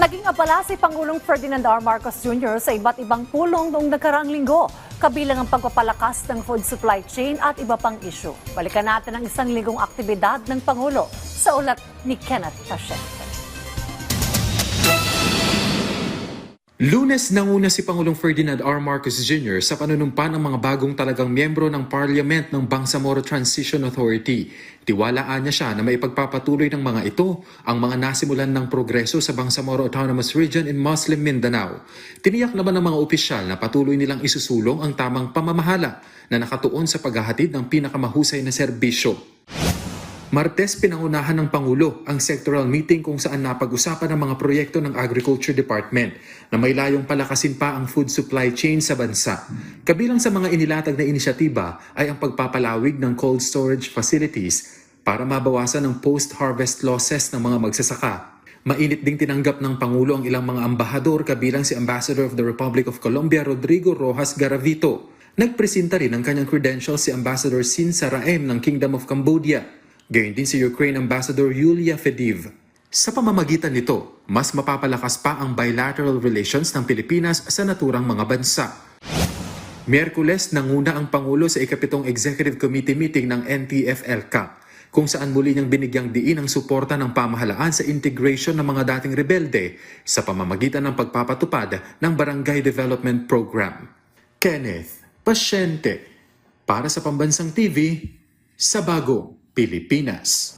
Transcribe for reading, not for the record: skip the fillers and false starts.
Naging abala si Pangulong Ferdinand R. Marcos Jr. sa iba't ibang pulong noong nakaraang linggo, kabilang ang pagpapalakas ng food supply chain at iba pang issue. Balikan natin ang isang linggong aktibidad ng Pangulo sa ulat ni Kenneth Pasyente. Lunes nanguna si Pangulong Ferdinand R. Marcos Jr. sa panunumpa ng mga bagong talagang miyembro ng Parliament ng Bangsamoro Transition Authority. Tiwalaan niya siya na maipagpapatuloy ng mga ito ang mga nasimulan ng progreso sa Bangsamoro Autonomous Region in Muslim Mindanao. Tiniyak naman ng mga opisyal na patuloy nilang isusulong ang tamang pamamahala na nakatuon sa paghahatid ng pinakamahusay na serbisyo. Martes, pinangunahan ng Pangulo ang sectoral meeting kung saan napag-usapan ang mga proyekto ng Agriculture Department na may layong palakasin pa ang food supply chain sa bansa. Kabilang sa mga inilatag na inisyatiba ay ang pagpapalawig ng cold storage facilities para mabawasan ang post-harvest losses ng mga magsasaka. Mainit ding tinanggap ng Pangulo ang ilang mga ambahador kabilang si Ambassador of the Republic of Colombia Rodrigo Rojas Garavito. Nagpresenta rin ng kanyang credentials si Ambassador Sin Saraem ng Kingdom of Cambodia. Gayon din si Ukraine Ambassador Yulia Fediv. Sa pamamagitan nito, mas mapapalakas pa ang bilateral relations ng Pilipinas sa naturang mga bansa. Miyerkules, nanguna ang Pangulo sa ikapitong Executive Committee meeting ng NTF-ELCA, kung saan muli niyang binigyang diin ang suporta ng pamahalaan sa integration ng mga dating rebelde sa pamamagitan ng pagpapatupad ng Barangay Development Program. Kenneth Pasyente, para sa Pambansang TV, sa Bagong Pilipinas.